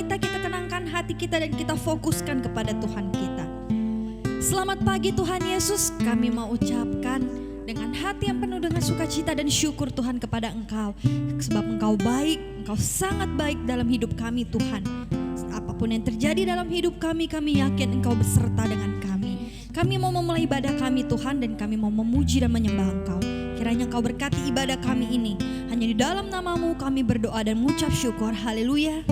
kita tenangkan hati kita dan kita fokuskan kepada Tuhan kita. Selamat pagi Tuhan Yesus, kami mau ucapkan dengan hati yang penuh dengan sukacita dan syukur Tuhan kepada Engkau. Sebab Engkau baik, Engkau sangat baik dalam hidup kami Tuhan. Apapun yang terjadi dalam hidup kami yakin Engkau beserta dengan kami. Kami mau memulai ibadah kami Tuhan dan kami mau memuji dan menyembah Engkau. Kiranya Engkau berkati ibadah kami ini. Hanya di dalam nama-Mu kami berdoa dan mengucap syukur. Haleluya.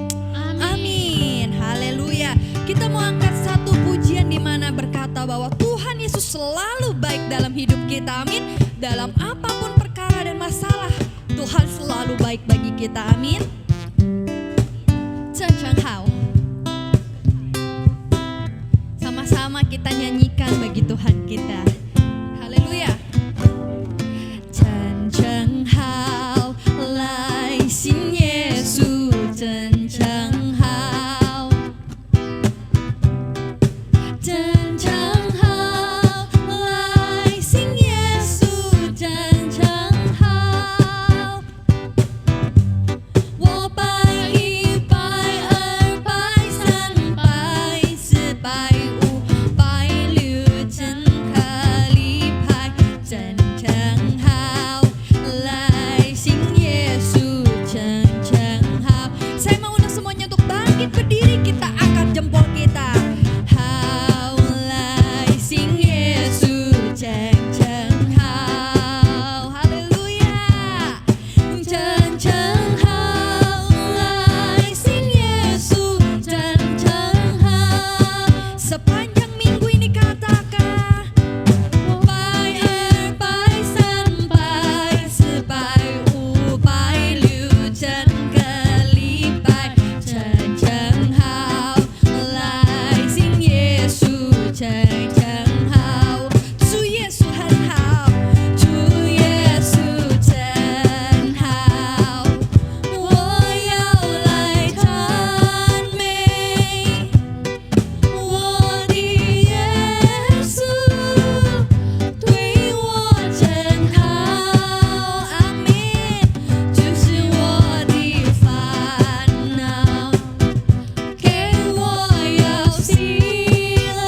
Amin. Haleluya. Kita mau angkat satu pujian di mana berkata bahwa Tuhan Yesus selalu baik dalam hidup kita. Amin. Dalam apapun perkara dan masalah, Tuhan selalu baik bagi kita. Amin. Sama-sama kita nyanyikan bagi Tuhan kita. Haleluya. 真正好，来信耶稣，真正好，真正好，来信耶稣，真正好。我拜一拜二拜三拜四拜五拜六，真可礼拜，真正好。来信耶稣，真正好。Saya mau undang semuanya untuk bangkit berdiri, kita angkat jempol kita. 好，来信耶稣，真正好。Haleluya. 真正好，来信耶稣，真正好。Sepanjang minggu ini katakan. 拜二拜三拜四拜五拜六，整个礼拜真正好。来信耶稣，真正好。主耶稣很好，主耶稣真好。我要来赞美我的耶稣，对我真好。阿门。就是我的烦恼，给我有喜乐。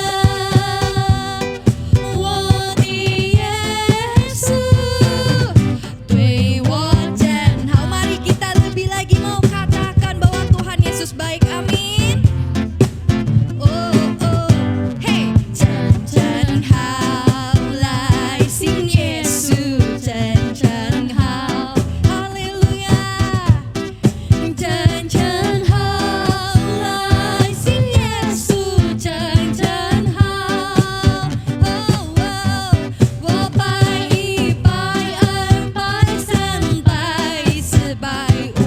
我的耶稣对我真好。Mari kita lebih lagi mau katakan bahwa Tuhan Yesus baik. Amin. Oh, oh, hey. 真正好，来信耶稣，真正好。Haleluya. 真正好，来信耶稣，真正好。哦哦，我拜一拜二拜三拜四拜五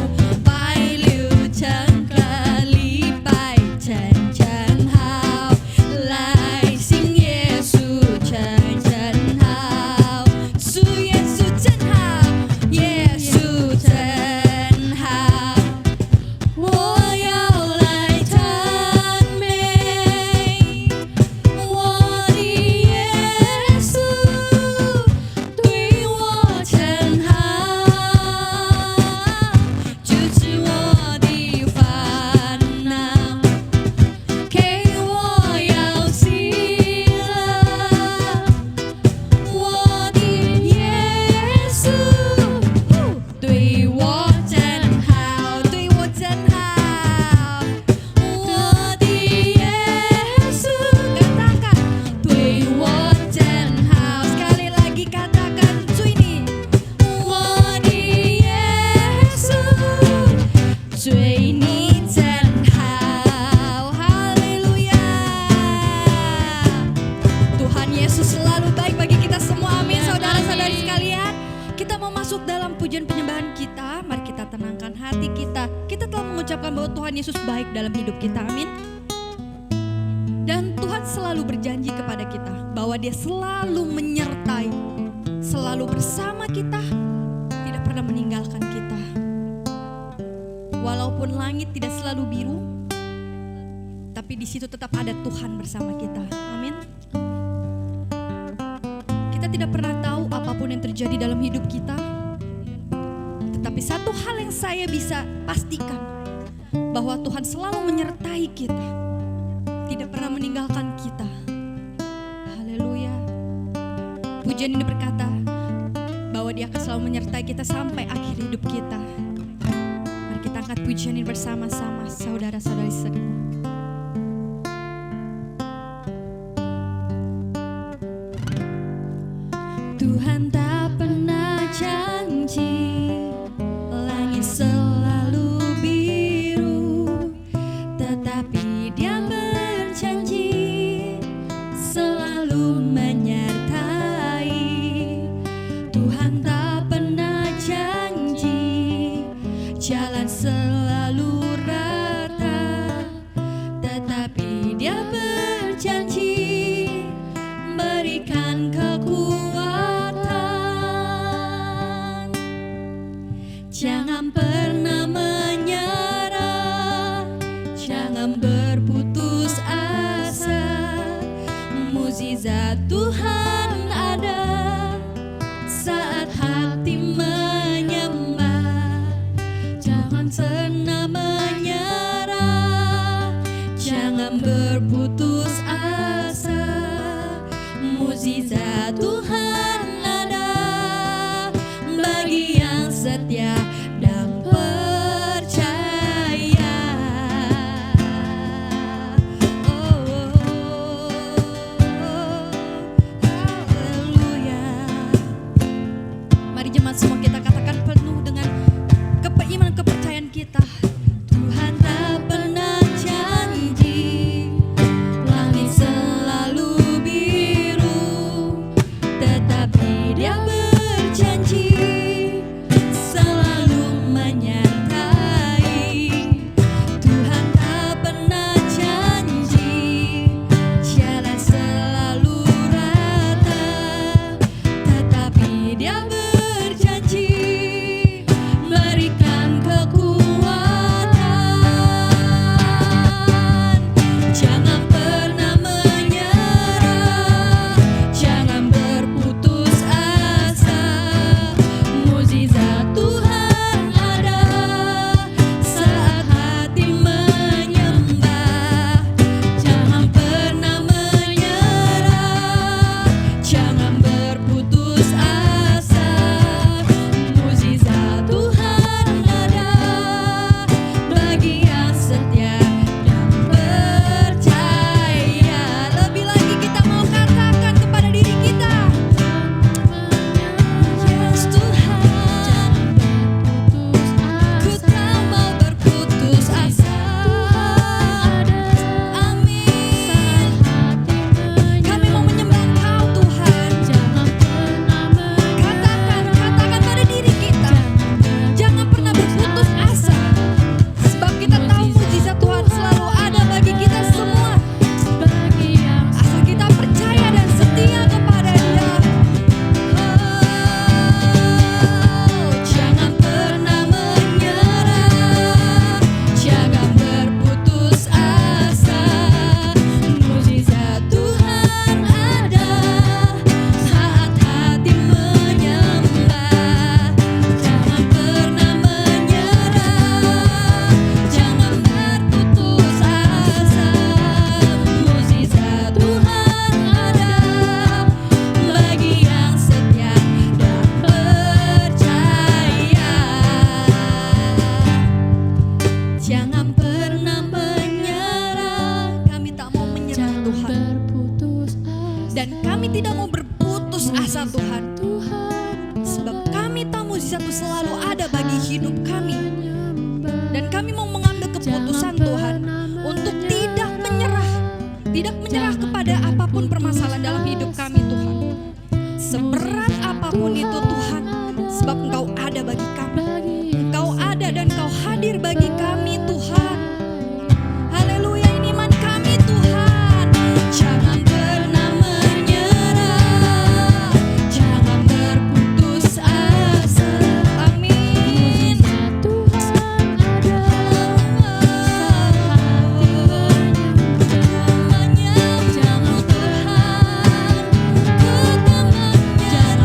拜六，整个礼拜真正好。来信耶稣，真正好。主耶稣真好，耶稣真好。我要来赞美我的耶稣，对我真好。主治我的烦恼，给我有喜乐。我的耶稣对我真好，对我真好。我的耶稣katakan对我真好。Sekali lagi katakan cu ini. 我的耶稣对你真好。Haleluya. Tuhan Yesus selalu baik bagi kita semua. Amin. Saudara-saudari sekalian, kita mau masuk dalam pujian penyembahan kita. Mari kita tenangkan hati kita. Kita telah mengucapkan bahwa Tuhan Yesus baik dalam hidup kita. Amin. Dan Tuhan selalu berjanji kepada kita bahwa Dia selalu menyertai, selalu bersama kita, tidak pernah meninggalkan kita. Walaupun langit tidak selalu biru, tapi di situ tetap ada Tuhan bersama kita. Amin. Kita tidak pernah tahu apapun yang terjadi dalam hidup kita, tetapi satu hal yang saya bisa pastikan, bahwa Tuhan selalu menyertai kita, tidak pernah meninggalkan kita. Haleluya. Pujian ini berkata bahwa Dia akan selalu menyertai kita sampai akhir hidup kita. Mari kita angkat pujian ini bersama-sama, saudara-saudari sedimu. Tuhan tak pernah janji langit selalu biru, tetapi Dia berjanji selalu menyertai. Tuhan tak pernah janji jalan selalu rata, tetapi Dia berjanji berikan kekuatan. Jangan pernah menyerah, jangan berputus asa. Mukjizat Tuhan ada saat hati menyembah. Jangan pernah menyerah, jangan berputus asa. Mukjizat Tuhan ada bagi yang setia dan percaya. Haleluya. Mari jemaat semua kita katakan penuh dengan keimanan kepercayaan kita. Tuhan tak pernah janji langit selalu biru, tetapi Dia berjanji selalu menyertai. Tuhan tak pernah janji jalan selalu rata, tetapi Dia berjanji berikan kekuatan. Jangan pernah menyerah, jangan berputus asa. Mukjizat Tuhan ada saat hati menyembah. Jangan pernah menyerah, jangan berputus asa. Mukjizat Tuhan ada bagi yang setia dan percaya. Lebih lagi kita mau katakan kepada diri kita, yes Tuhan, ku tak mau berputus asa. Amin. Kami mau menyembah Engkau Tuhan. Katakan pada diri kita, jangan pernah berputus asa, sebab kita tahu mukjizat Tuhan selalu ada bagi kita semua. Asal kita percaya dan setia kepada Dia. Jangan pernah menyerah, jangan berputus asa. Mukjizat Tuhan ada saat hati menyembah. Jangan pernah menyerah, jangan berputus asa. Mukjizat Tuhan ada bagi yang setia dan percaya. Jangan pernah menyerah, kami tak mau menyerah Tuhan, dan kami tidak mau berputus asa Tuhan, sebab kami tahu mukjizat itu selalu ada bagi hidup kami. Dan kami mau mengambil keputusan Tuhan untuk tidak menyerah kepada apapun permasalahan dalam hidup kami Tuhan. Seberat apapun itu Tuhan, sebab Engkau ada bagi kami. Engkau ada dan Engkau hadir bagi kami Tuhan. Haleluya, ini iman kami Tuhan. Jangan pernah menyerah, jangan berputus asa. Amin. Tuhan ada saat hati menyembah. Jangan Tuhan, ku tak menyerah.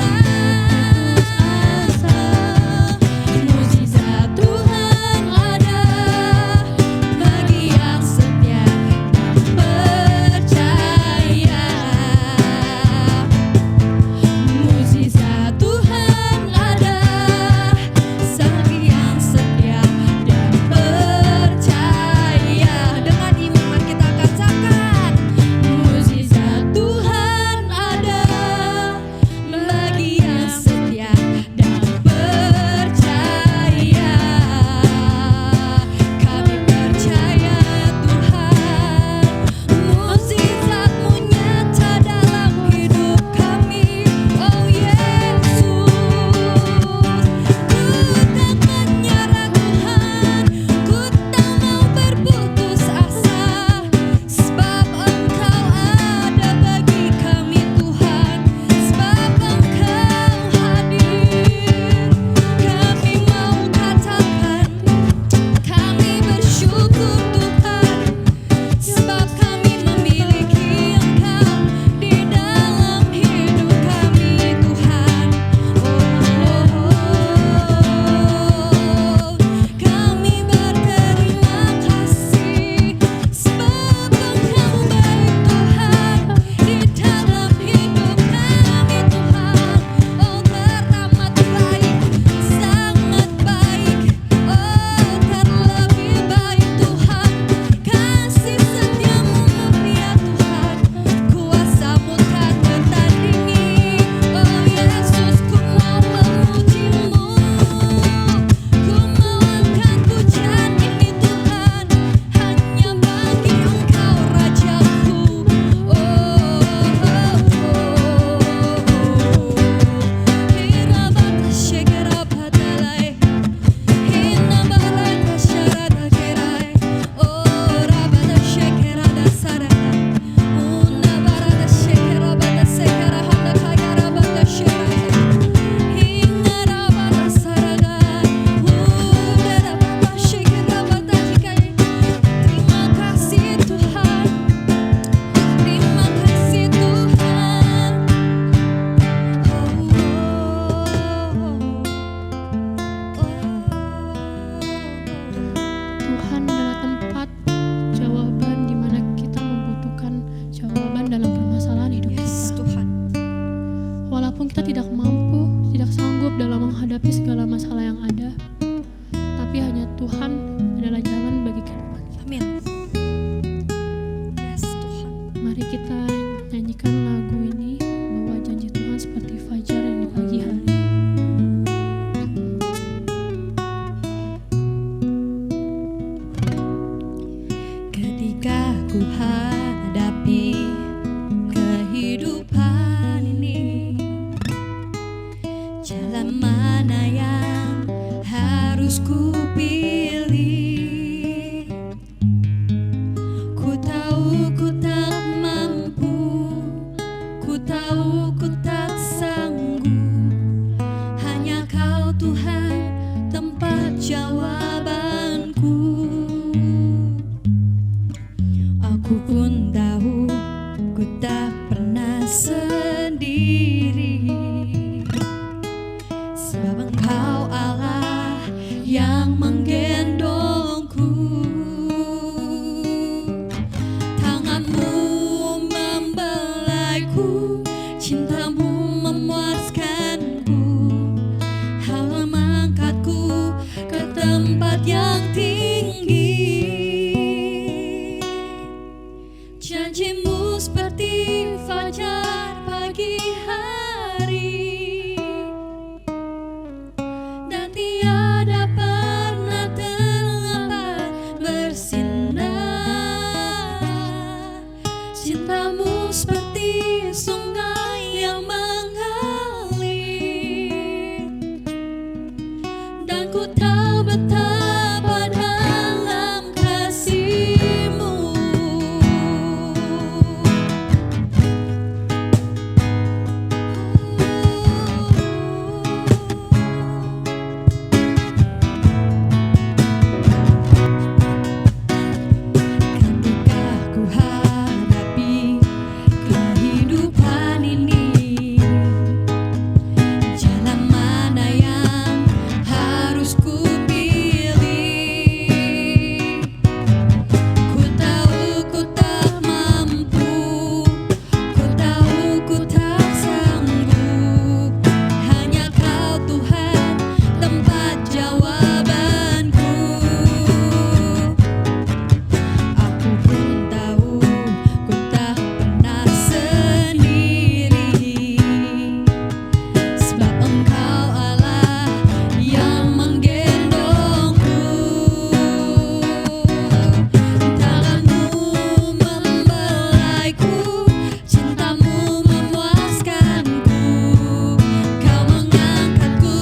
ku hadapi kehidupan ini, jalan mana yang harus ku pilih. Ku tahu ku tak mampu, ku tahu ku tak sanggup, hanya Kau Tuhan tempat jawabanku. Aku pun tahu ku tak pernah sendiri, sebab Engkau Allah yang menggendongku. Tanganmu membelaiku, cintamu memuaskanku, Kau mengangkatku ke tempat yang tinggi. Janjimu seperti fajar pagi hari, dan tiada pernah terlambat bersinar. Cintamu seperti sungai yang mengalir, dan ku tahu betapa dalam kasih-Mu. Ketika ku hadapi kehidupan ini, jalan mana yang harus ku pilih. Ku tahu ku tak mampu, ku tahu ku tak sanggup, hanya Kau Tuhan tempat jawabanku. Aku pun tahu ku tak pernah sendiri, sebab Engkau Allah yang menggendongku. Tanganmu membelaiku, cintamu memuaskanku, Kau mengangkatku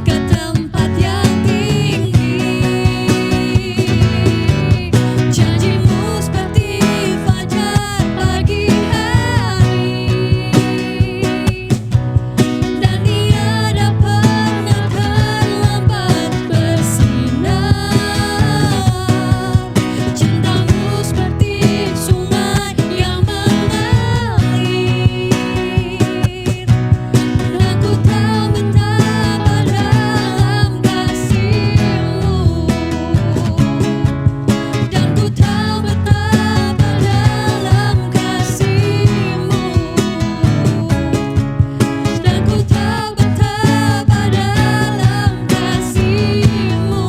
ke tempat yang tinggi. Janjimu seperti fajar pagi hari, dan tiada pernah terlambat bersinar. Cintamu seperti sungai yang mengalir, dan ku tahu betapa dalam kasih-Mu, dan ku tahu betapa dalam kasih-Mu, dan ku tahu betapa dalam kasih-Mu.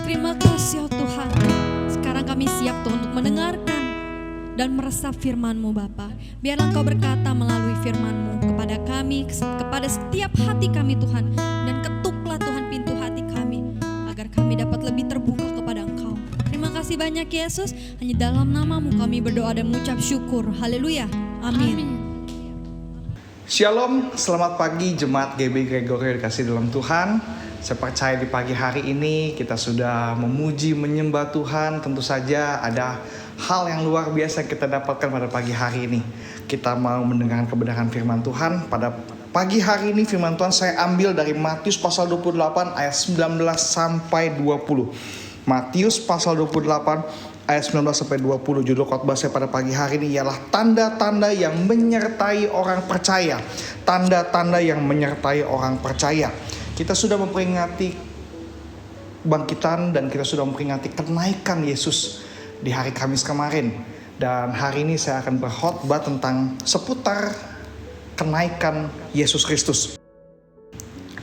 Terima kasih oh Tuhan. Sekarang kami siap Tuhan untuk mendengarkan dan meresap firman-Mu Bapa. Biarlah Engkau berkata melalui firman-Mu kepada kami, kepada setiap hati kami Tuhan. Dan ketuklah Tuhan pintu hati kami, agar kami dapat lebih terbuka kepada Engkau. Terima kasih banyak Yesus. Hanya dalam nama-Mu kami berdoa dan mengucap syukur. Haleluya. Amin. Shalom, selamat pagi Jemaat GB Gregorio dikasih dalam Tuhan. Saya percaya di pagi hari ini kita sudah memuji, menyembah Tuhan. Tentu saja ada hal yang luar biasa yang kita dapatkan pada pagi hari ini. Kita mau mendengarkan kebenaran firman Tuhan. Pada pagi hari ini firman Tuhan saya ambil dari Matius pasal 28 ayat 19 sampai 20. Matius pasal 28 ayat 19 sampai 20. Judul khotbah saya pada pagi hari ini ialah tanda-tanda yang menyertai orang percaya. Tanda-tanda yang menyertai orang percaya. Kita sudah memperingati bangkitan dan kita sudah memperingati kenaikan Yesus di hari Kamis kemarin. Dan hari ini saya akan berkhotbah tentang seputar kenaikan Yesus Kristus.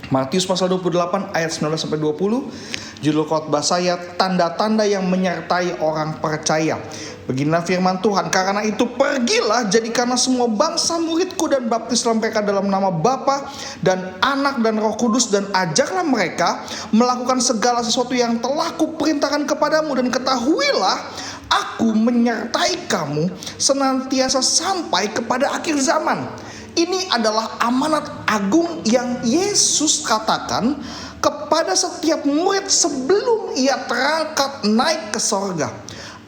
Matius pasal 28 ayat 19 sampai 20. Judul khotbah saya, tanda-tanda yang menyertai orang percaya. Beginilah firman Tuhan, karena itu pergilah, jadikanlah semua bangsa muridku dan baptislah mereka dalam nama Bapa dan Anak dan Roh Kudus, dan ajarlah mereka melakukan segala sesuatu yang telah kuperintahkan kepadamu, dan ketahuilah aku menyertai kamu senantiasa sampai kepada akhir zaman. Ini adalah amanat agung yang Yesus katakan kepada setiap murid sebelum ia terangkat naik ke sorga.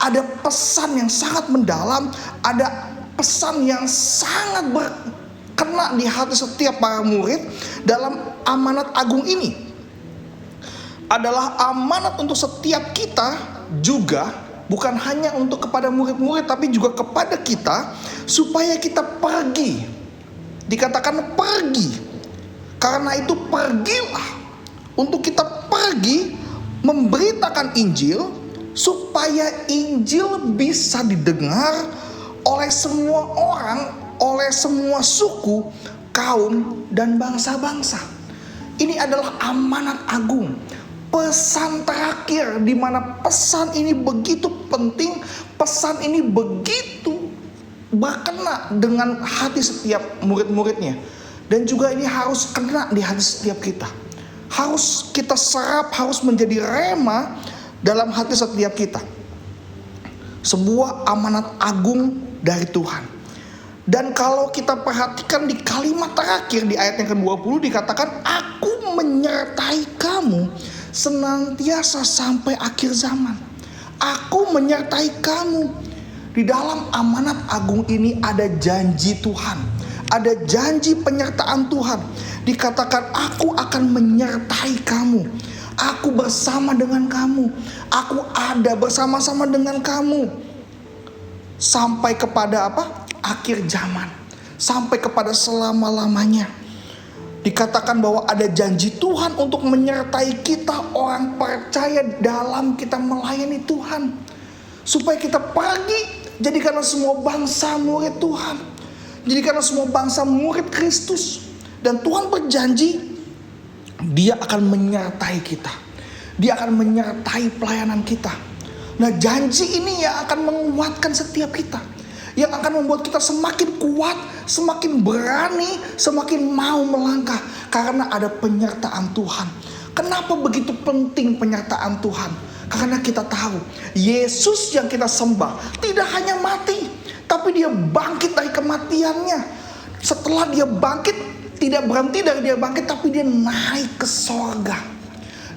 Ada pesan yang sangat mendalam, ada pesan yang sangat berkena di hati setiap para murid dalam amanat agung ini. Adalah amanat untuk setiap kita juga, bukan hanya untuk kepada murid-murid, tapi juga kepada kita, supaya kita pergi. Dikatakan pergi, karena itu pergilah, untuk kita pergi memberitakan Injil, supaya Injil bisa didengar oleh semua orang, oleh semua suku, kaum, dan bangsa-bangsa. Ini adalah amanat agung, pesan terakhir, di mana pesan ini begitu penting, pesan ini begitu berkena dengan hati setiap murid-muridnya. Dan juga ini harus kena di hati setiap kita. Harus kita serap, harus menjadi rema dalam hati setiap kita. Sebuah amanat agung dari Tuhan. Dan kalau kita perhatikan di kalimat terakhir di ayat yang ke-20 dikatakan, aku menyertai kamu senantiasa sampai akhir zaman. Aku menyertai kamu. Di dalam amanat agung ini ada janji Tuhan, ada janji penyertaan Tuhan. Dikatakan, aku akan menyertai kamu, aku bersama dengan kamu, aku ada bersama-sama dengan kamu sampai kepada apa? Akhir zaman, sampai kepada selama-lamanya. Dikatakan bahwa ada janji Tuhan untuk menyertai kita orang percaya dalam kita melayani Tuhan, supaya kita pergi. Jadikanlah semua bangsa murid Tuhan, jadikanlah semua bangsa murid Kristus. Dan Tuhan berjanji, Dia akan menyertai kita, Dia akan menyertai pelayanan kita. Nah, janji ini yang akan menguatkan setiap kita, yang akan membuat kita semakin kuat, semakin berani, semakin mau melangkah, karena ada penyertaan Tuhan. Kenapa begitu penting penyertaan Tuhan? Karena kita tahu Yesus yang kita sembah tidak hanya mati, tapi Dia bangkit dari kematiannya. Setelah Dia bangkit, tidak berhenti dari Dia bangkit, tapi Dia naik ke sorga.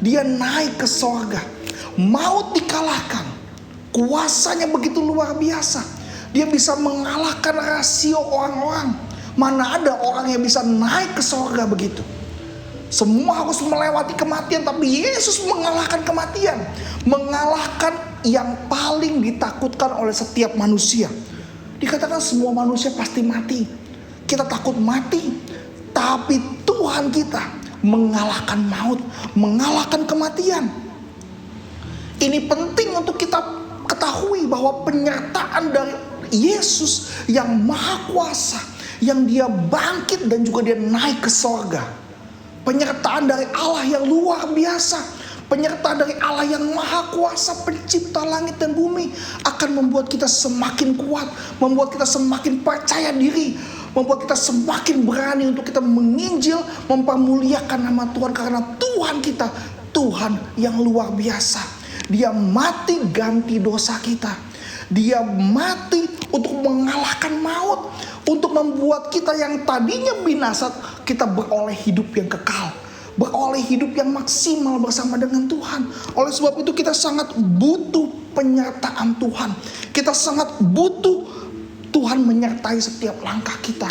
Dia naik ke sorga. Maut dikalahkan. Kuasanya begitu luar biasa. Dia bisa mengalahkan rasio orang-orang. Mana ada orang yang bisa naik ke sorga begitu. Semua harus melewati kematian, tapi Yesus mengalahkan kematian. Mengalahkan yang paling ditakutkan oleh setiap manusia. Dikatakan semua manusia pasti mati. Kita takut mati, tapi Tuhan kita mengalahkan maut, mengalahkan kematian. Ini penting untuk kita ketahui bahwa penyertaan dari Yesus yang maha kuasa, yang Dia bangkit dan juga Dia naik ke sorga. Penyertaan dari Allah yang luar biasa, penyertaan dari Allah yang maha kuasa, pencipta langit dan bumi, akan membuat kita semakin kuat, membuat kita semakin percaya diri, membuat kita semakin berani untuk kita menginjil, mempermuliakan nama Tuhan. Karena Tuhan kita, Tuhan yang luar biasa. Dia mati ganti dosa kita. Dia mati untuk mengalahkan maut, untuk membuat kita yang tadinya binasa, kita beroleh hidup yang kekal, beroleh hidup yang maksimal bersama dengan Tuhan. Oleh sebab itu kita sangat butuh penyertaan Tuhan. Kita sangat butuh Tuhan menyertai setiap langkah kita.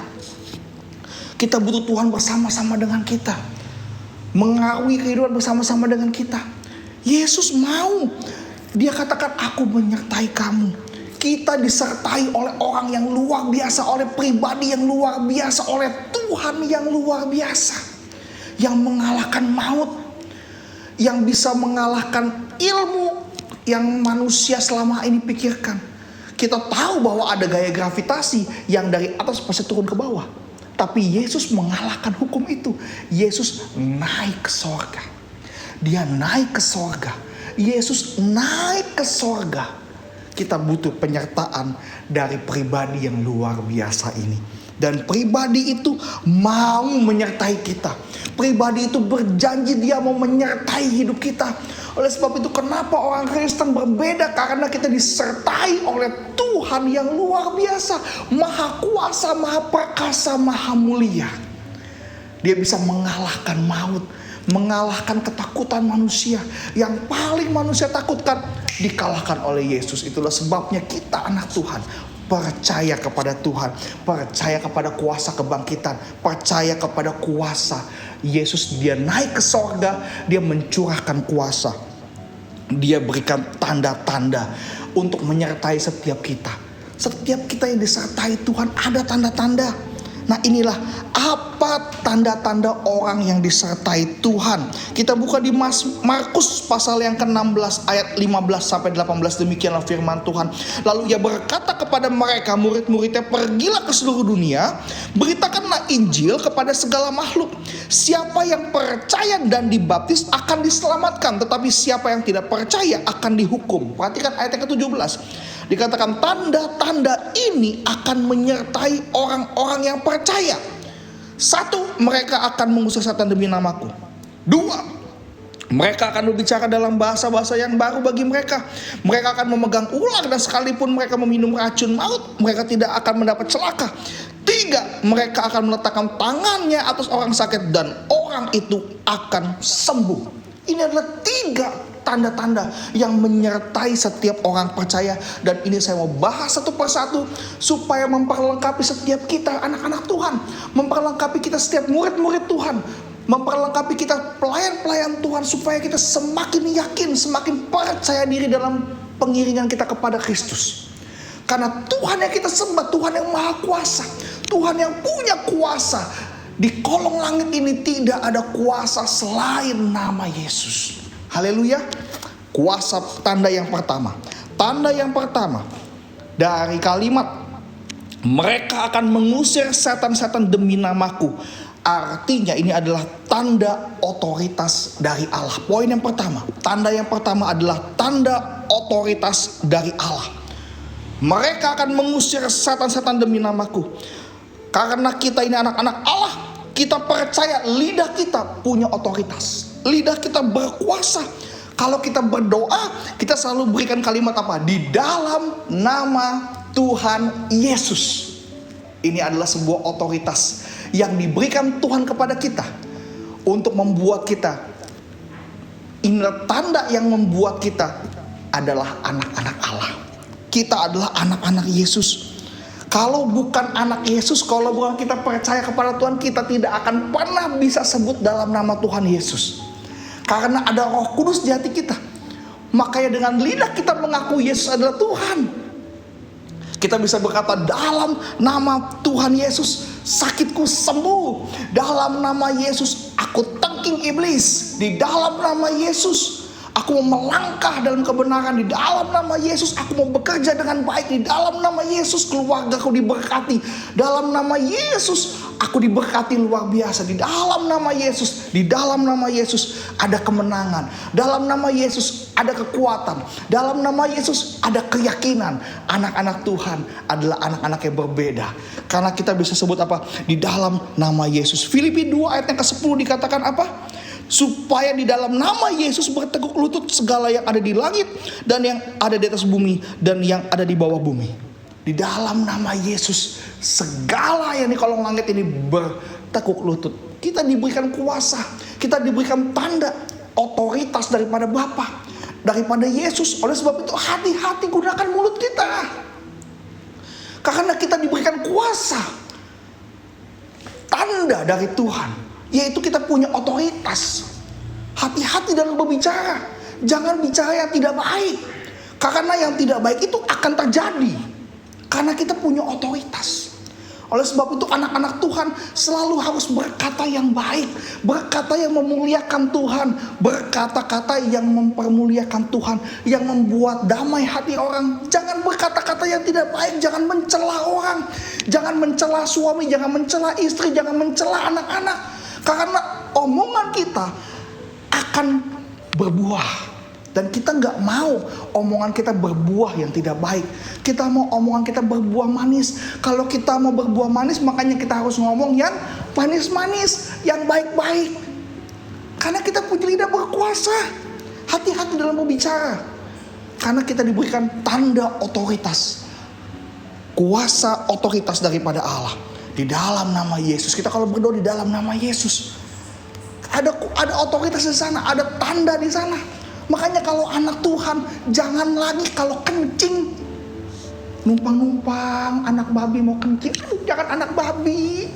Kita butuh Tuhan bersama-sama dengan kita, mengarungi kehidupan bersama-sama dengan kita. Yesus mau, Dia katakan, aku menyertai kamu. Kita disertai oleh orang yang luar biasa, oleh pribadi yang luar biasa, oleh Tuhan yang luar biasa, yang mengalahkan maut, yang bisa mengalahkan ilmu yang manusia selama ini pikirkan. Kita tahu bahwa ada gaya gravitasi yang dari atas pasti turun ke bawah, Tapi Yesus mengalahkan hukum itu. Yesus naik ke sorga. Dia naik ke sorga. Yesus naik ke sorga. Kita butuh penyertaan dari pribadi yang luar biasa ini. Dan pribadi itu mau menyertai kita. Pribadi itu berjanji dia mau menyertai hidup kita. Oleh sebab itu kenapa orang Kristen berbeda? Karena kita disertai oleh Tuhan yang luar biasa. Maha kuasa, maha perkasa, maha mulia. Dia bisa mengalahkan maut, mengalahkan ketakutan manusia. Yang paling manusia takutkan dikalahkan oleh Yesus. Itulah sebabnya kita anak Tuhan percaya kepada Tuhan, percaya kepada kuasa kebangkitan, percaya kepada kuasa Yesus. Dia naik ke sorga, dia mencurahkan kuasa, dia berikan tanda-tanda untuk menyertai setiap kita. Setiap kita yang disertai Tuhan ada tanda-tanda. Nah, inilah apa tanda-tanda orang yang disertai Tuhan. Kita buka di Markus pasal yang ke-16 ayat 15 sampai 18. Demikianlah firman Tuhan. Lalu ia berkata kepada mereka, murid-muridnya, pergilah ke seluruh dunia, beritakanlah Injil kepada segala makhluk. Siapa yang percaya dan dibaptis akan diselamatkan, tetapi siapa yang tidak percaya akan dihukum. Perhatikan ayat yang ke-17. Dikatakan tanda-tanda ini akan menyertai orang-orang yang percaya. 1, mereka akan mengusir setan demi namaku. 2, mereka akan berbicara dalam bahasa-bahasa yang baru bagi mereka. Mereka akan memegang ular dan sekalipun mereka meminum racun maut, mereka tidak akan mendapat celaka. 3, mereka akan meletakkan tangannya atas orang sakit dan orang itu akan sembuh. Ini adalah 3 tanda-tanda yang menyertai setiap orang percaya. Dan ini saya mau bahas satu persatu supaya memperlengkapi setiap kita anak-anak Tuhan, memperlengkapi kita setiap murid-murid Tuhan, memperlengkapi kita pelayan-pelayan Tuhan, supaya kita semakin yakin, semakin percaya diri dalam pengiringan kita kepada Kristus. Karena Tuhan yang kita sembah, Tuhan yang maha kuasa, Tuhan yang punya kuasa. Di kolong langit ini tidak ada kuasa selain nama Yesus. Haleluya. Kuasa tanda yang pertama. Tanda yang pertama dari kalimat mereka akan mengusir setan-setan demi namaku. Artinya ini adalah tanda otoritas dari Allah. Poin yang pertama. Tanda yang pertama adalah tanda otoritas dari Allah. Mereka akan mengusir setan-setan demi namaku. Karena kita ini anak-anak Allah, kita percaya lidah kita punya otoritas. Lidah kita berkuasa. Kalau kita berdoa, kita selalu berikan kalimat apa? Di dalam nama Tuhan Yesus. Ini adalah sebuah otoritas yang diberikan Tuhan kepada kita untuk membuat kita, inilah tanda yang membuat kita adalah anak-anak Allah. Kita adalah anak-anak Yesus. Kalau bukan anak Yesus, kalau bukan kita percaya kepada Tuhan, kita tidak akan pernah bisa sebut dalam nama Tuhan Yesus. Karena ada Roh Kudus di hati kita. Makanya dengan lidah kita mengaku Yesus adalah Tuhan. Kita bisa berkata dalam nama Tuhan Yesus sakitku sembuh. Dalam nama Yesus aku tangking iblis. Di dalam nama Yesus aku mau melangkah dalam kebenaran. Di dalam nama Yesus aku mau bekerja dengan baik. Di dalam nama Yesus keluargaku diberkati. Dalam nama Yesus aku diberkati luar biasa. Di dalam nama Yesus, di dalam nama Yesus ada kemenangan. Dalam nama Yesus ada kekuatan. Dalam nama Yesus ada keyakinan. Anak-anak Tuhan adalah anak-anak yang berbeda. Karena kita bisa sebut apa? Di dalam nama Yesus. Filipi 2 ayat yang ke-10 dikatakan apa? Supaya di dalam nama Yesus berteguk lutut segala yang ada di langit dan yang ada di atas bumi dan yang ada di bawah bumi. Di dalam nama Yesus segala yang di kolong langit ini bertekuk lutut. Kita diberikan kuasa, kita diberikan tanda otoritas daripada Bapa, daripada Yesus. Oleh sebab itu hati-hati gunakan mulut kita, karena kita diberikan kuasa, tanda dari Tuhan, yaitu kita punya otoritas. Hati-hati dalam berbicara, jangan bicara yang tidak baik, karena yang tidak baik itu akan terjadi. Karena kita punya otoritas. Oleh sebab itu anak-anak Tuhan selalu harus berkata yang baik, berkata yang memuliakan Tuhan, berkata-kata yang mempermuliakan Tuhan, yang membuat damai hati orang. Jangan berkata-kata yang tidak baik, jangan mencela orang, jangan mencela suami, jangan mencela istri, jangan mencela anak-anak. Karena omongan kita akan berbuah. Dan kita gak mau omongan kita berbuah yang tidak baik. Kita mau omongan kita berbuah manis. Kalau kita mau berbuah manis, makanya kita harus ngomong yang manis-manis, yang baik-baik. Karena kita punya lidah berkuasa. Hati-hati dalam berbicara. Karena kita diberikan tanda otoritas. Kuasa otoritas daripada Allah. Di dalam nama Yesus. Kita kalau berdoa di dalam nama Yesus. Ada otoritas di sana, ada tanda di sana. Makanya kalau anak Tuhan, jangan lagi kalau kencing numpang-numpang, anak babi mau kencing, jangan anak babi.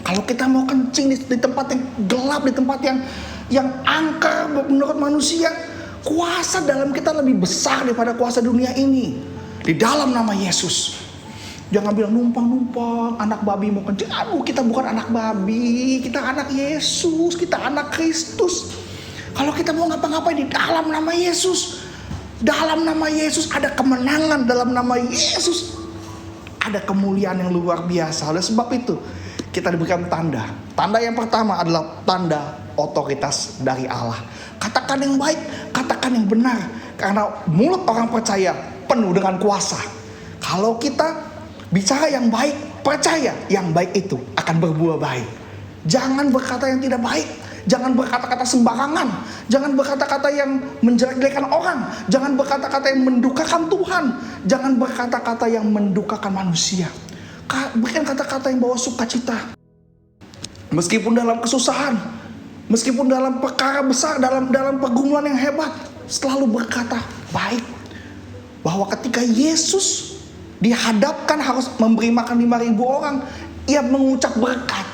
Kalau kita mau kencing di tempat yang gelap, di tempat yang angker menurut manusia, kuasa dalam kita lebih besar daripada kuasa dunia ini. Di dalam nama Yesus. Jangan bilang numpang-numpang, anak babi mau kencing. Aduh, kita bukan anak babi, kita anak Yesus, kita anak Kristus. Kalau kita mau ngapa-ngapain di dalam nama Yesus. Dalam nama Yesus ada kemenangan, dalam nama Yesus ada kemuliaan yang luar biasa. Oleh sebab itu kita diberikan tanda. Tanda yang pertama adalah tanda otoritas dari Allah. Katakan yang baik, katakan yang benar. Karena mulut orang percaya penuh dengan kuasa. Kalau kita bicara yang baik, percaya yang baik itu akan berbuah baik. Jangan berkata yang tidak baik. Jangan berkata-kata sembarangan. Jangan berkata-kata yang menjelek-jelekan orang. Jangan berkata-kata yang mendukakan Tuhan. Jangan berkata-kata yang mendukakan manusia. Berikan kata-kata yang bawa sukacita. Meskipun dalam kesusahan, meskipun dalam perkara besar, dalam pergumulan yang hebat, selalu berkata baik. Bahwa ketika Yesus dihadapkan harus memberi makan 5.000 orang, ia mengucap berkat.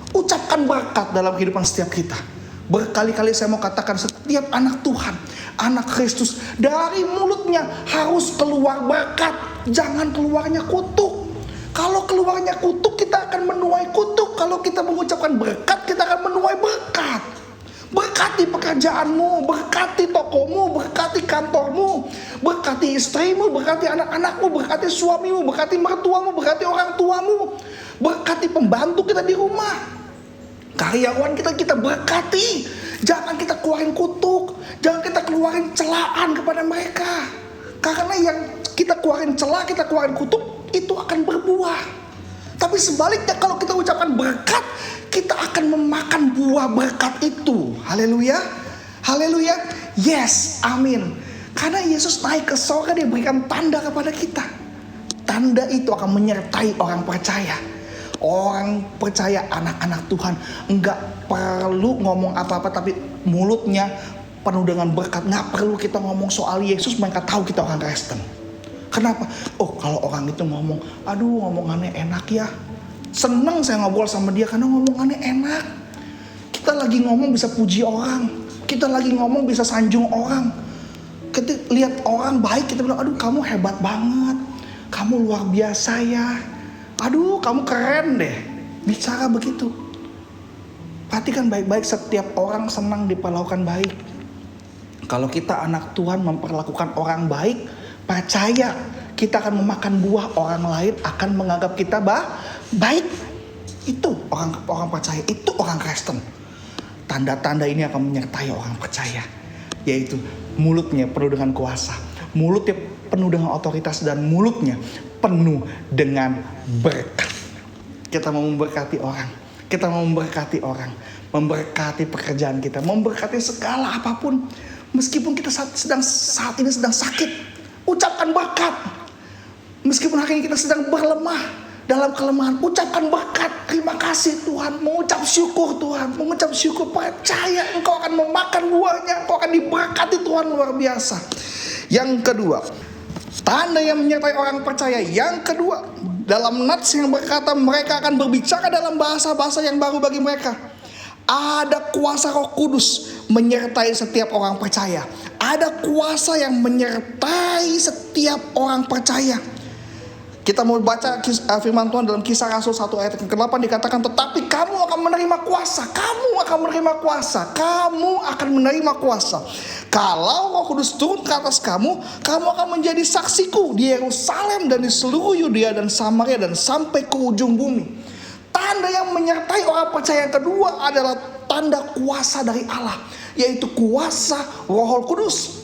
Ucapkan berkat dalam kehidupan setiap kita. Berkali-kali saya mau katakan, setiap anak Tuhan, anak Kristus, dari mulutnya harus keluar berkat. Jangan keluarnya kutuk. Kalau keluarnya kutuk, kita akan menuai kutuk. Kalau kita mengucapkan berkat, kita akan menuai berkat. Berkati pekerjaanmu, berkati tokomu, berkati kantormu, berkati istrimu, berkati anak-anakmu, berkati suamimu, berkati mertuamu, berkati orang tuamu, berkati pembantu kita di rumah. Karyawan kita berkati. Jangan kita keluarin kutuk. Jangan kita keluarin celaan kepada mereka. Karena yang kita keluarin celah, kita keluarin kutuk, itu akan berbuah. Tapi sebaliknya kalau kita ucapkan berkat, kita akan memakan buah berkat itu. Haleluya. Haleluya. Yes, amin. Karena Yesus naik ke sorga, dia berikan tanda kepada kita. Tanda itu akan menyertai orang percaya. Orang percaya, anak-anak Tuhan, enggak perlu ngomong apa-apa, tapi mulutnya penuh dengan berkat. Enggak perlu kita ngomong soal Yesus, mereka tahu kita orang Kristen. Kenapa? Oh, kalau orang itu ngomong, aduh ngomongannya enak ya. Seneng saya ngobrol sama dia karena ngomongannya enak. Kita lagi ngomong bisa puji orang. Kita lagi ngomong bisa sanjung orang. Kita lihat orang baik, kita bilang, aduh kamu hebat banget. Kamu luar biasa ya. Aduh kamu keren deh. Bicara begitu. Perhatikan baik-baik, setiap orang senang diperlakukan baik. Kalau kita anak Tuhan memperlakukan orang baik, percaya kita akan memakan buah. Orang lain akan menganggap kita baik. Itu orang percaya, itu orang Kristen. Tanda-tanda ini akan menyertai orang percaya, yaitu mulutnya penuh dengan kuasa, mulutnya penuh dengan otoritas, dan mulutnya penuh dengan berkat. Kita mau memberkati orang, kita mau memberkati orang, memberkati pekerjaan kita, memberkati segala apapun. Meskipun kita saat ini sedang sakit, ucapkan berkat. Meskipun hari ini kita sedang berlemah, dalam kelemahan, ucapkan berkat. Terima kasih Tuhan, mengucap syukur Tuhan, mengucap syukur. Percaya engkau akan memakan buahnya, engkau akan diberkati Tuhan luar biasa. Yang kedua, tanda yang menyertai orang percaya. Yang kedua, dalam nats yang berkata mereka akan berbicara dalam bahasa-bahasa yang baru bagi mereka. Ada kuasa Roh Kudus menyertai setiap orang percaya. Ada kuasa yang menyertai setiap orang percaya. Kita mau baca firman Tuhan dalam Kisah Rasul 1 ayat ke-8 dikatakan, tetapi kamu akan menerima kuasa. Kamu akan menerima kuasa. Kamu akan menerima kuasa. Kalau Roh Kudus turun ke atas kamu, kamu akan menjadi saksiku di Yerusalem dan di seluruh Yudea dan Samaria dan sampai ke ujung bumi. Tanda yang menyertai orang percaya yang kedua adalah tanda kuasa dari Allah, yaitu kuasa Roh Kudus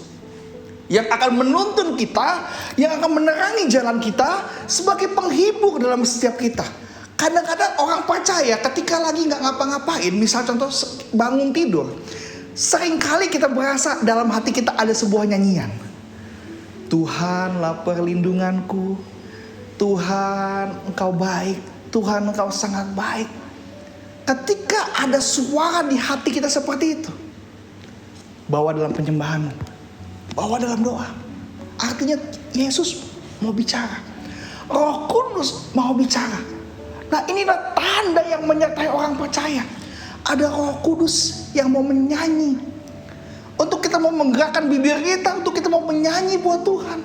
yang akan menuntun kita, yang akan menerangi jalan kita sebagai penghibur dalam setiap kita. Kadang-kadang orang percaya ketika lagi nggak ngapa-ngapain, misal contoh bangun tidur, seringkali kita berasa dalam hati kita ada sebuah nyanyian. Tuhanlah perlindunganku, Tuhan Engkau baik, Tuhan Engkau sangat baik. Ketika ada suara di hati kita seperti itu, bawa dalam penyembahanmu, bawa dalam doa. Artinya Yesus mau bicara, Roh Kudus mau bicara. Nah, inilah tanda yang menyertai orang percaya. Ada Roh Kudus yang mau menyanyi, untuk kita mau menggerakkan bibir kita, untuk kita mau menyanyi buat Tuhan.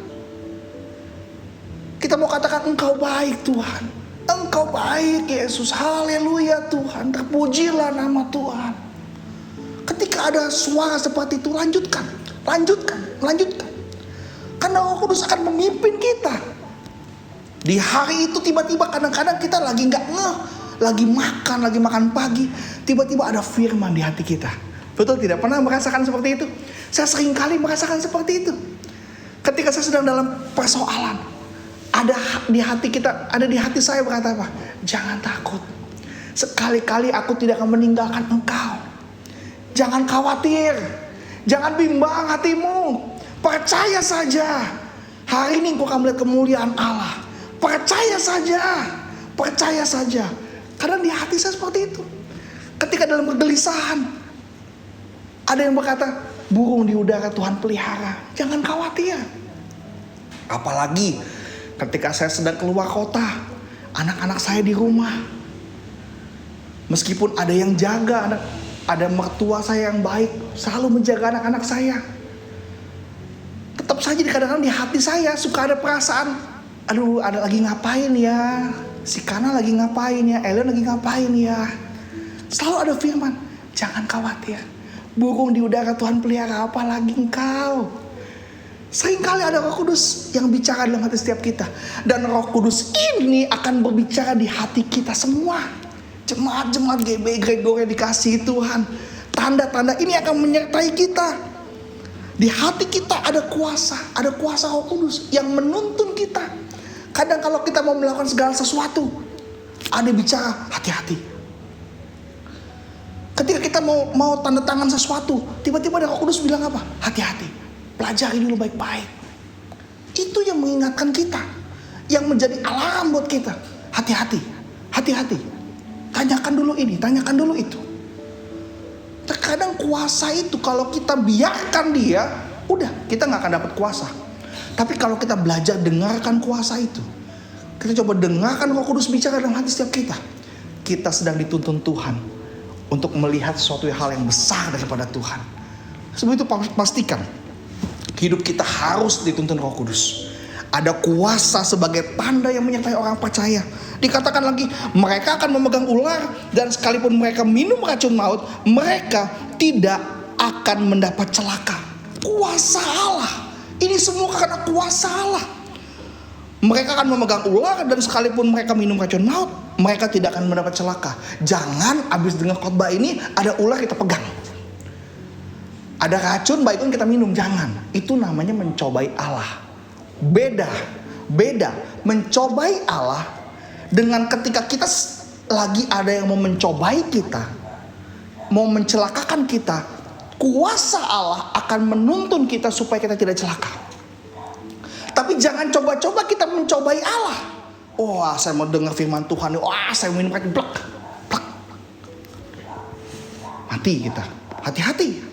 Kita mau katakan, Engkau baik Tuhan, Engkau baik Yesus, haleluya Tuhan, terpujilah nama Tuhan. Ketika ada suara seperti itu, lanjutkan. Karena Roh Kudus akan memimpin kita. Di hari itu tiba-tiba kadang-kadang kita lagi nggak ngeh, lagi makan pagi, tiba-tiba ada firman di hati kita. Betul tidak? Pernah merasakan seperti itu? Saya sering kali merasakan seperti itu. Ketika saya sedang dalam persoalan, ada di hati kita, ada di hati saya berkata apa? Jangan takut. Sekali-kali aku tidak akan meninggalkan engkau. Jangan khawatir. Jangan bimbang hatimu. Percaya saja. Hari ini engkau akan melihat kemuliaan Allah. Percaya saja. Karena di hati saya seperti itu. Ketika dalam kegelisahan, ada yang berkata, burung di udara Tuhan pelihara. Jangan khawatir. Apalagi ketika saya sedang keluar kota, anak-anak saya di rumah. Meskipun ada yang jaga, ada mertua saya yang baik, selalu menjaga anak-anak saya. Tetap saja kadang-kadang di hati saya suka ada perasaan, aduh, ada lagi ngapain ya? Si Kana lagi ngapain ya? Ellen lagi ngapain ya? Selalu ada firman, jangan khawatir. Burung di udara Tuhan pelihara, apalagi engkau. Seringkali ada Roh Kudus yang bicara dalam hati setiap kita. Dan Roh Kudus ini akan berbicara di hati kita semua. Jemaat-jemaat GBI Gregoria dikasihi Tuhan. Tanda-tanda ini akan menyertai kita. Di hati kita ada kuasa Roh Kudus yang menuntun kita. Kadang kalau kita mau melakukan segala sesuatu, ada bicara, hati-hati. Ketika kita mau tanda tangan sesuatu, tiba-tiba ada Roh Kudus bilang apa? Hati-hati. Pelajari dulu baik-baik. Itu yang mengingatkan kita, yang menjadi alarm buat kita. Hati-hati. Tanyakan dulu ini, tanyakan dulu itu. Terkadang kuasa itu kalau kita biarkan dia, udah kita gak akan dapat kuasa. Tapi kalau kita belajar dengarkan kuasa itu, kita coba dengarkan Roh Kudus bicara dalam hati setiap kita, kita sedang dituntun Tuhan untuk melihat sesuatu hal yang besar daripada Tuhan. Sebab itu pastikan hidup kita harus dituntun Roh Kudus. Ada kuasa sebagai tanda yang menyertai orang percaya. Dikatakan lagi, mereka akan memegang ular dan sekalipun mereka minum racun maut, mereka tidak akan mendapat celaka. Kuasa Allah. Ini semua karena kuasa Allah. Mereka akan memegang ular dan sekalipun mereka minum racun maut, mereka tidak akan mendapat celaka. Jangan abis dengar khotbah ini ada ular kita pegang. Ada racun baik pun kita minum, jangan. Itu namanya mencobai Allah. Beda. Mencobai Allah dengan ketika kita lagi ada yang mau mencobai kita, mau mencelakakan kita, kuasa Allah akan menuntun kita supaya kita tidak celaka. Tapi jangan coba-coba kita mencobai Allah. Wah, saya mau dengar firman Tuhan. Wah, saya minum racun, plak. Mati kita. Hati-hati.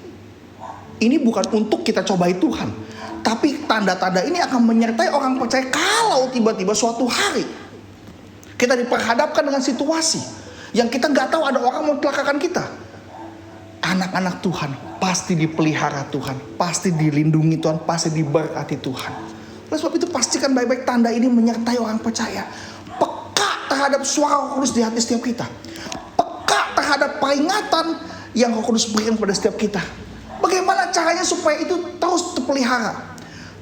Ini bukan untuk kita cobai Tuhan, tapi tanda-tanda ini akan menyertai orang percaya kalau tiba-tiba suatu hari kita diperhadapkan dengan situasi yang kita gak tahu ada orang mau celakakan kita. Anak-anak Tuhan pasti dipelihara Tuhan, pasti dilindungi Tuhan, pasti diberkati Tuhan. Oleh sebab itu pastikan baik-baik tanda ini menyertai orang percaya. Peka terhadap suara Roh Kudus di hati setiap kita. Peka terhadap peringatan yang Roh Kudus berikan kepada setiap kita. Bagaimana caranya supaya itu terus terpelihara?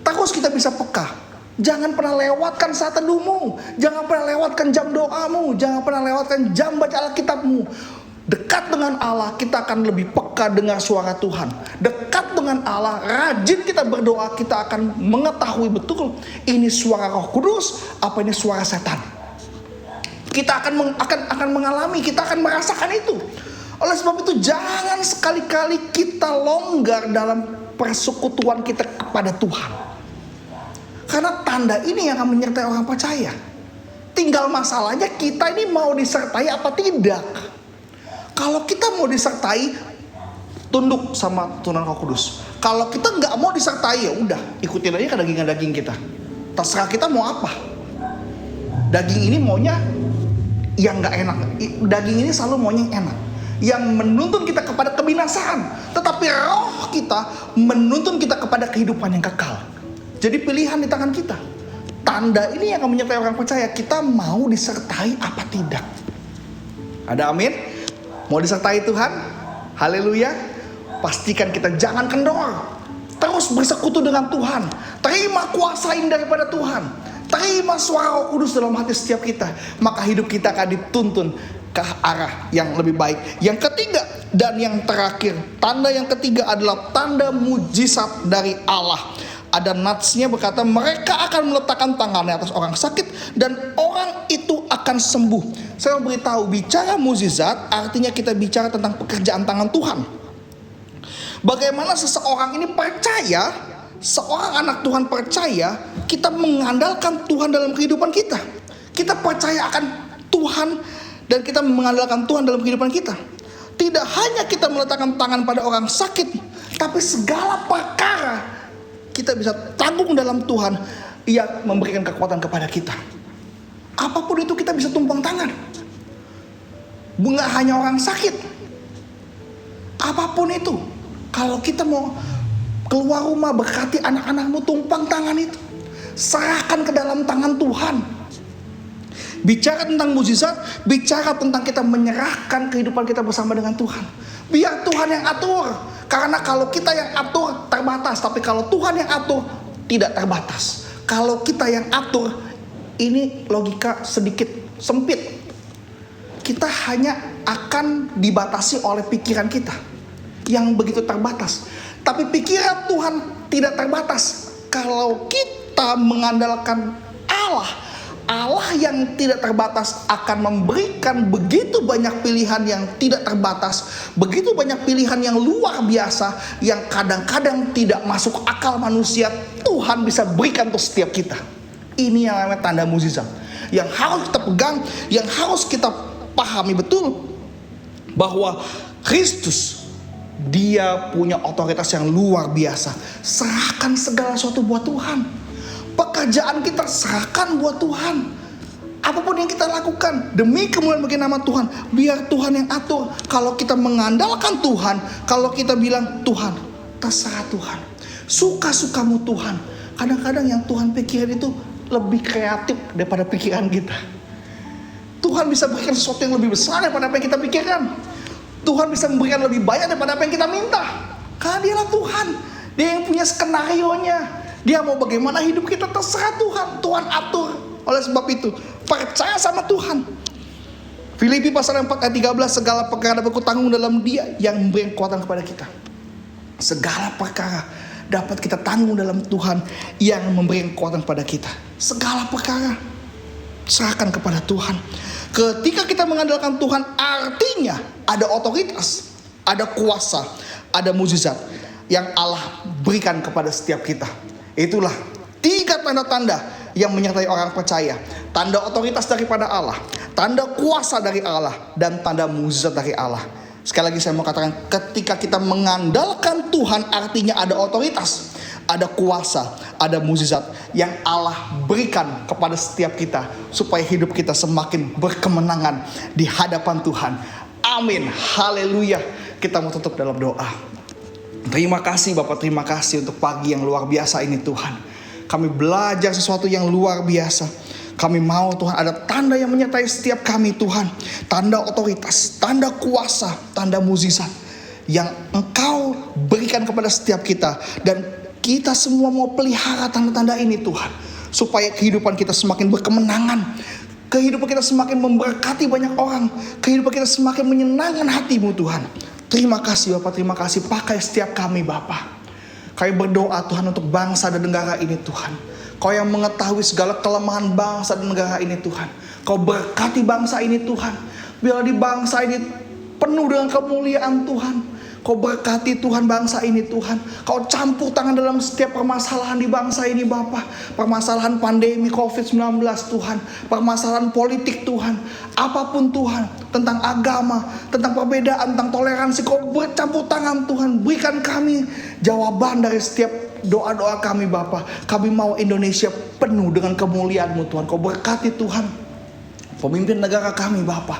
Terus kita bisa peka. Jangan pernah lewatkan saat teduhmu. Jangan pernah lewatkan jam doamu. Jangan pernah lewatkan jam baca Alkitabmu. Dekat dengan Allah, kita akan lebih peka dengar suara Tuhan. Dekat dengan Allah, rajin kita berdoa, kita akan mengetahui betul ini suara Roh Kudus, apa ini suara setan. Kita akan mengalami, kita akan merasakan itu. Oleh sebab itu jangan sekali-kali kita longgar dalam persekutuan kita kepada Tuhan. Karena tanda ini yang akan menyertai orang percaya. Tinggal masalahnya kita ini mau disertai apa tidak. Kalau kita mau disertai, tunduk sama Tuhan Roh Kudus. Kalau kita nggak mau disertai, ya udah ikutin aja kedagingan-daging kita. Terserah kita mau apa. Daging ini maunya yang nggak enak. Daging ini selalu maunya yang enak, yang menuntun kita kepada kebinasaan. Tetapi roh kita menuntun kita kepada kehidupan yang kekal. Jadi pilihan di tangan kita. Tanda ini yang akan menyertai orang percaya. Kita mau disertai apa tidak. Ada amin? Mau disertai Tuhan? Haleluya. Pastikan kita jangan kendor. Terus bersekutu dengan Tuhan. Terima kuasa ini daripada Tuhan. Terima suara Roh Kudus dalam hati setiap kita. Maka hidup kita akan dituntun ke arah yang lebih baik. Yang ketiga dan yang terakhir, tanda yang ketiga adalah tanda mujizat dari Allah. Ada natsnya berkata, mereka akan meletakkan tangannya atas orang sakit dan orang itu akan sembuh. Saya mau beritahu, bicara mukjizat artinya kita bicara tentang pekerjaan tangan Tuhan. Bagaimana seseorang ini percaya, seorang anak Tuhan percaya, kita mengandalkan Tuhan dalam kehidupan kita. Kita percaya akan Tuhan dan kita mengandalkan Tuhan dalam kehidupan kita. Tidak hanya kita meletakkan tangan pada orang sakit, tapi segala perkara kita bisa tanggung dalam Tuhan yang memberikan kekuatan kepada kita. Apapun itu kita bisa tumpang tangan. Bukan hanya orang sakit. Apapun itu. Kalau kita mau keluar rumah, berkati anak-anakmu, tumpang tangan itu. Serahkan ke dalam tangan Tuhan. Bicara tentang mukjizat, bicara tentang kita menyerahkan kehidupan kita bersama dengan Tuhan. Biar Tuhan yang atur. Karena kalau kita yang atur terbatas, tapi kalau Tuhan yang atur tidak terbatas. Kalau kita yang atur, ini logika sedikit sempit. Kita hanya akan dibatasi oleh pikiran kita yang begitu terbatas. Tapi pikiran Tuhan tidak terbatas. Kalau kita mengandalkan Allah, Allah yang tidak terbatas akan memberikan begitu banyak pilihan yang tidak terbatas, begitu banyak pilihan yang luar biasa, yang kadang-kadang tidak masuk akal manusia. Tuhan bisa berikan untuk setiap kita. Ini yang namanya tanda mukjizat, yang harus kita pegang, yang harus kita pahami betul, bahwa Kristus, Dia punya otoritas yang luar biasa. Serahkan segala sesuatu buat Tuhan. Pekerjaan kita serahkan buat Tuhan. Apapun yang kita lakukan demi kemuliaan bagi nama Tuhan, biar Tuhan yang atur. Kalau kita mengandalkan Tuhan, kalau kita bilang Tuhan, terserah Tuhan, suka-sukamu Tuhan. Kadang-kadang yang Tuhan pikirin itu lebih kreatif daripada pikiran kita. Tuhan bisa berikan sesuatu yang lebih besar daripada apa yang kita pikirkan. Tuhan bisa memberikan lebih banyak daripada apa yang kita minta. Karena Dialah Tuhan. Dia yang punya skenario-nya. Dia mau bagaimana hidup kita, terserah Tuhan. Tuhan atur. Oleh sebab itu, percaya sama Tuhan. Filipi pasal 4 ayat 13, segala perkara dapat kutanggung dalam Dia yang memberi kekuatan kepada kita. Segala perkara dapat kita tanggung dalam Tuhan yang memberi kekuatan kepada kita. Segala perkara serahkan kepada Tuhan. Ketika kita mengandalkan Tuhan, artinya ada otoritas, ada kuasa, ada mukjizat yang Allah berikan kepada setiap kita. Itulah 3 tanda-tanda yang menyertai orang percaya. Tanda otoritas daripada Allah, tanda kuasa dari Allah, dan tanda mukjizat dari Allah. Sekali lagi saya mau katakan, ketika kita mengandalkan Tuhan, artinya ada otoritas, ada kuasa, ada mukjizat yang Allah berikan kepada setiap kita, supaya hidup kita semakin berkemenangan di hadapan Tuhan. Amin, haleluya. Kita mau tutup dalam doa. Terima kasih Bapak, terima kasih untuk pagi yang luar biasa ini Tuhan. Kami belajar sesuatu yang luar biasa. Kami mau Tuhan ada tanda yang menyertai setiap kami Tuhan. Tanda otoritas, tanda kuasa, tanda mukjizat yang Engkau berikan kepada setiap kita. Dan kita semua mau pelihara tanda-tanda ini Tuhan. Supaya kehidupan kita semakin berkemenangan. Kehidupan kita semakin memberkati banyak orang. Kehidupan kita semakin menyenangkan hati-Mu Tuhan. Terima kasih Bapak, terima kasih. Pakai setiap kami Bapak. Kami berdoa Tuhan untuk bangsa dan negara ini Tuhan. Kau yang mengetahui segala kelemahan bangsa dan negara ini Tuhan. Kau berkati bangsa ini Tuhan. Biar di bangsa ini penuh dengan kemuliaan Tuhan. Kau berkati Tuhan bangsa ini Tuhan. Kau campur tangan dalam setiap permasalahan di bangsa ini Bapa. Permasalahan pandemi COVID-19 Tuhan. Permasalahan politik Tuhan. Apapun Tuhan. Tentang agama. Tentang perbedaan. Tentang toleransi. Kau bercampur tangan Tuhan. Berikan kami jawaban dari setiap doa-doa kami Bapa. Kami mau Indonesia penuh dengan kemuliaan-Mu Tuhan. Kau berkati Tuhan pemimpin negara kami Bapa.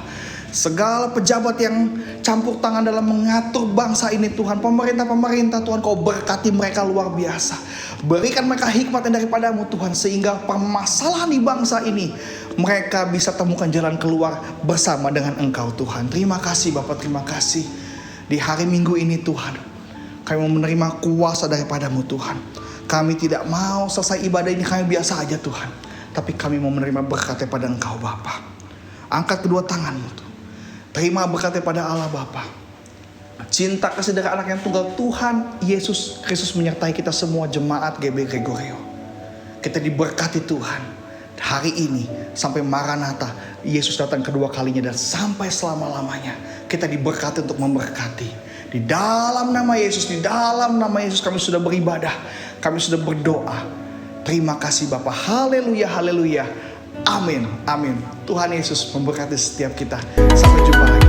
Segala pejabat yang campur tangan dalam mengatur bangsa ini Tuhan. Pemerintah-pemerintah Tuhan, Kau berkati mereka luar biasa. Berikan mereka hikmat yang daripada-Mu Tuhan. Sehingga permasalahan di bangsa ini mereka bisa temukan jalan keluar bersama dengan Engkau Tuhan. Terima kasih Bapak, terima kasih. Di hari Minggu ini Tuhan, kami mau menerima kuasa daripada-Mu Tuhan. Kami tidak mau selesai ibadah ini kami biasa aja Tuhan. Tapi kami mau menerima berkat daripada Engkau Bapa. Angkat kedua tangan-Mu Tuhan. Terima berkat daripada Allah Bapa. Cinta kasih dari anak yang tunggal Tuhan Yesus Kristus menyertai kita semua jemaat GB Gregorio. Kita diberkati Tuhan. Hari ini sampai Maranatha Yesus datang kedua kalinya dan sampai selama-lamanya. Kita diberkati untuk memberkati. Di dalam nama Yesus, di dalam nama Yesus kami sudah beribadah. Kami sudah berdoa. Terima kasih Bapa. Haleluya, haleluya. Amin, amin. Tuhan Yesus memberkati setiap kita. Sampai jumpa lagi.